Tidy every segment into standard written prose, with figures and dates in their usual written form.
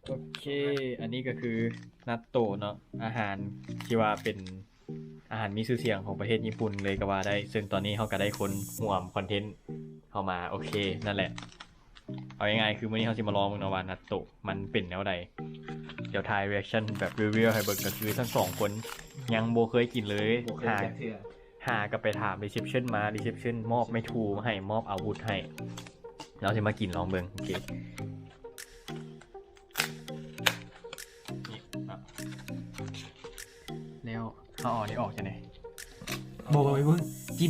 โอเค อันนี้ก็คือนัตโตะเนาะอาหารที่ว่าเป็นอาหารมีชื่อเสียงของประเทศญี่ปุ่นเลยก็ว่าได้ ซึ่งตอนนี้เขาก็ได้คนห่วมคอนเทนต์เข้ามาโอเคนั่นแหละเอาง่ายๆคือวันนี้เขาจะมาลองมึงนะว่านัตโตะมันเป็นแนวใดเดี๋ยวถ่าย reaction แบบรีวิวให้เบิร์ก็คือทั้งสองคนยังโบเคยกินเลยหากับไปถาม reception มา reception มอบไม่ถูมาให้มอบอาวุธให้เราจะมากินลองเบิ่งโอเค แล้วเอาออกนี่ออกจะไหน โบยเพิ่งจิ้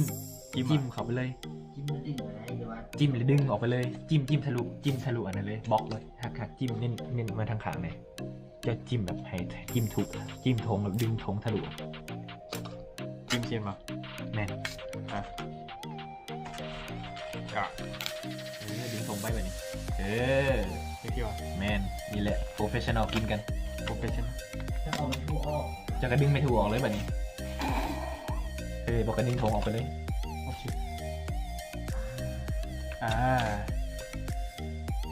มเข้าไปเลย จิ้มแล้วดึงอะไรหรือว่า จิ้มหรือดึงออกไปเลยจิ้มทะลุอันนั้นเลยบล็อกเลยหักจิ้มเน้นมาทางขางเลยจะจิ้มแบบให้จิ้มถูกจิ้มทงแล้วดึงทงทะลุ จิ้มเชียนมา แม่น อ่ะ ดึงทงไปแบบนี้เออ ไม่ที่ว่า แม่นนี่แหละโปรเฟชชั่นอลกินกัน โปรเฟชชั่น ถ้าเอาไม่ถูกออก จะกระดึงไม่ถูกออกเลยแบบนี้บอกกระดึงทงออกไปเลย โอเค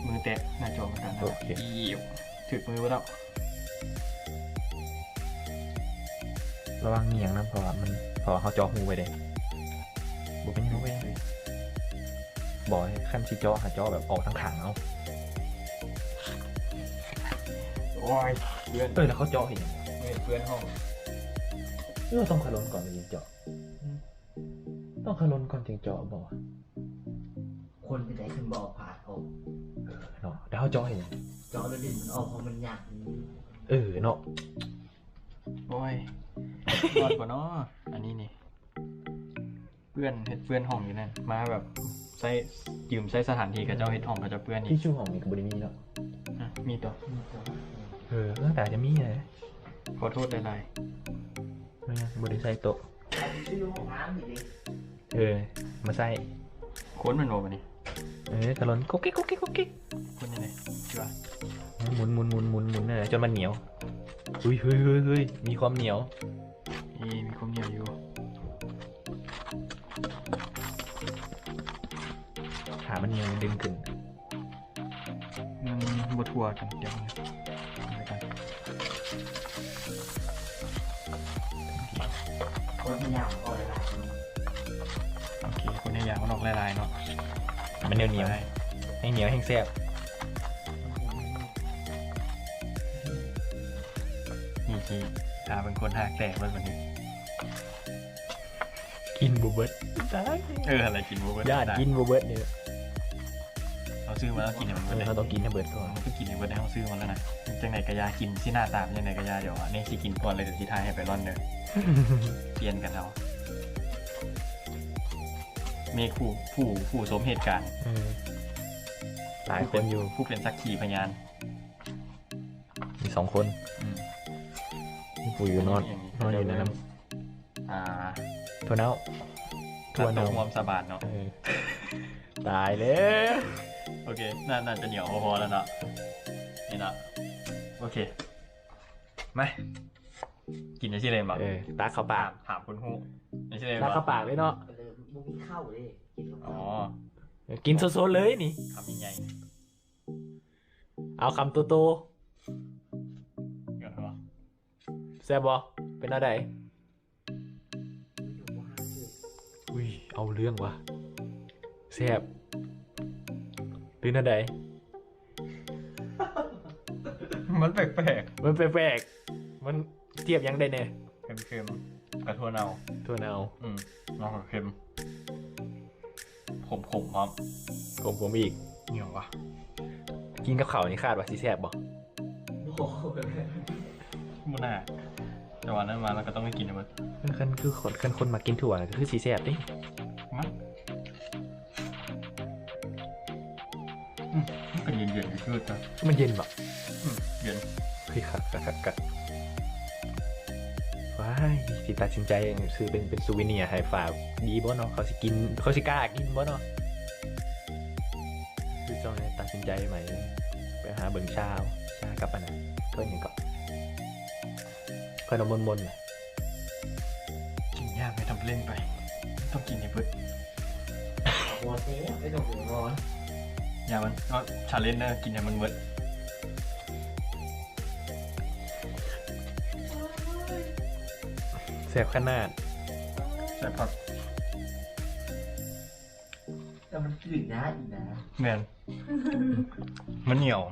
มือแตะหน้าจอมันกันนะอีวถือมือไว้แล้ว ระวังเงียงนะเพราะว่ามันพอเขาจ่อหูไปเลยบอกเป็นยังไงบอกให้ขั้นที่จ่อหาจ่อแบบออกทางขางเอา โอ้ยเพื่อน แล้วเขาจ่อเห็นยังไง เพื่อนห้อง ต้องคารนก่อนจึงเจาะต้องคารนก่อนจึงเจาะบอก คนไปไหนขึ้นบอกผ่าออก เนาะแล้วเขาจ่อเห็นยัง จอแล้วดึงมันออกเพราะมันยาก เนาะ โอ้ยรอดกว่าเนาะอันนี้นี่เพื่อนเห็ดเพื่อนห้องอยู่นั่นมาแบบใช้ยืมใช้สถานที่กับเจ้าเห็ดห้องกับเจ้าเพื่อนนี่ ที่ชูของนี่กับบริมีแล้ว มีตัว แต่จะมีเลย ขอโทษหลาย ไม่ยังบริใส่โต๊ะ เอาไปซื้อห้องน้ำอยู่ดิ มาใส่ ๆโค้นมันโนมานี่ คารนกุ๊กกิ๊กคนยังไงใช่ป่ะ หมุนนั่นแหละจนมันเหนียวเฮ้ยมีความเหนียว มีความเหนียวอยู่ ขามันเหนียวดึงขึ้น มันบทัวกันเดี๋ยวนะอะไรกัน คนที่ยาวก็เลยหลายคน โอเคคนในอย่างมันออกลายๆเนาะ มันเหนียวให้เหนียวให้แซ่บ นี่ทีเป็นคนหักแตกมันแบบนี้ กินบูเบิร์ต อะไรกินวะเว้ย ญาติกินบูเบิร์ตเนี่ย เขาซื้อมาแล้วกินเนี่ยมัน เขาต้องกินให้เบิร์ตก่อน เขากินเนี่ยเว้ยได้เขาซื้อมาแล้วนะจังไหนกระยากินที่หน้าตามจังไหนกระยาเดี๋ยวนี่สิกินก่อนเลยเดี๋ยวที่ทายให้ไปร่อนเนอะเปลี่ยนกันเอามีผู้สมเหตุการณ์ หลายคนอยู่ ผู้เป็นสักขีพยาน มี2 คนผู้อยู่นอนอยู่ในน้ำทั่วเน่า ตัวเน่าความสะบานเนาะ ตายแล้ว โอเคน่าจะเหนียวพอแล้วเนาะนี่นะโอเคมากินในที่เลนบอก ตาเข้าปาก ถามคุณฮู้ในที่เลน ตา บอ เข้าก ปากเลยเนาะ ก็เลยมุ้งเข้าเลยกินกับ อ๋อ ข้าว กินโซๆเลยนี่ คำใหญ่ เอาคำโต ๆเดี๋ยวเหรอ ๆแซ่บบ่เป็นอะไรอุ้ยเอาเรื่องว่ะแซ่บหรืออะไร มันแปลก มันแปลกๆมันเทียบยังได้เนี่ย ๆเค็มๆกระทัวเนา ทั่วเน่า น้องเค็มขมพร้อม ผมอีก เหนียววะ กินกับข้าวนี่คาดว่าสิแซ่บบ่ โอ้โห มุน่าแต่วันนั้นมาเราก็ต้องไปกินนะเว้ย คันคนมากินถั่วก็คือสิแซ่บดิ มั้งมันเป็นเย็นๆคือจะ มันเย็นบ่ เย็น เฮ้ยกัดว้ายสิตัดสินใจซื้อเป็นซูวิเนียร์ให้ฝากดีบ่เนาะเขาสิกล้ากินบ่เนาะคือต้องตัดสินใจใหม่ไปหาเบิ่งชากับอันนั้นเพิ่นหยังก็เพิ่นเอามนๆน่ะ กินยากไม่ทำเล่นไป ต้องกินให้เพื่อน หัวเสียไม่ต้องหัวร้อน อย่ามันก็ชาเลนจ์นะกินให้มันเวิร์ด ซ่บขนาด ใช่ผัก แต่มันจืดนะอีกนะ แมนมันเหนียว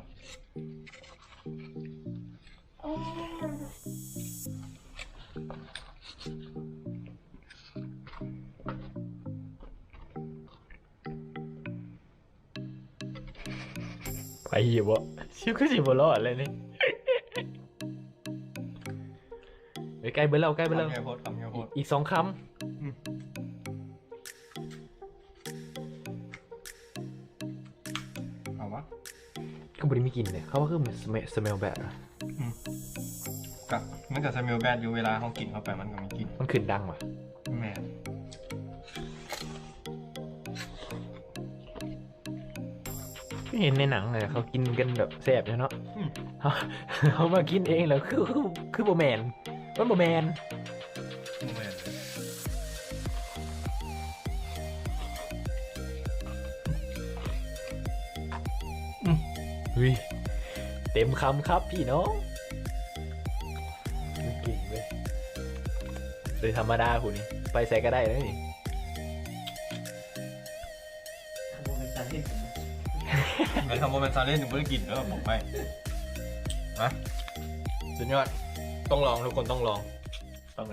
ไปหิวบ่ชิวก็สิบ่รอดเลยนี่ไปใกล้เบิ่แล้วใกล้เบิ่แล้ว คำเยอะโพดคำเยอะโพด อีก2 คเอาวะ ำก็บ่ได้มีกลิ่นเลยเขาว่าคือมัน smell bad อะ กับมันกับสมิลแบดอยู่เวลาเขากินเข้าไปมันก็มีกลิ่น มันขึ้นดังว่ะ แมน เห็นในหนังเลยเขากินกันแบบแซ่บเลยเนาะเขาเขามากินเองแล้วคือบ่แมนมันบ่แมน แมน วิเต็มคำครับพี่น้องมันเก่งเว้ยเลยธรรมดาคุณนี่ไปใส่ก็ได้เลยนี่ ทำโมเมนต์การเล่นผมนะ เป็นคำโมเมนต์ซาเล่นถึงไม่ได้กินเออบอกไปนะสุดยอดต้องลองทุกคนต้องลองต้องเลย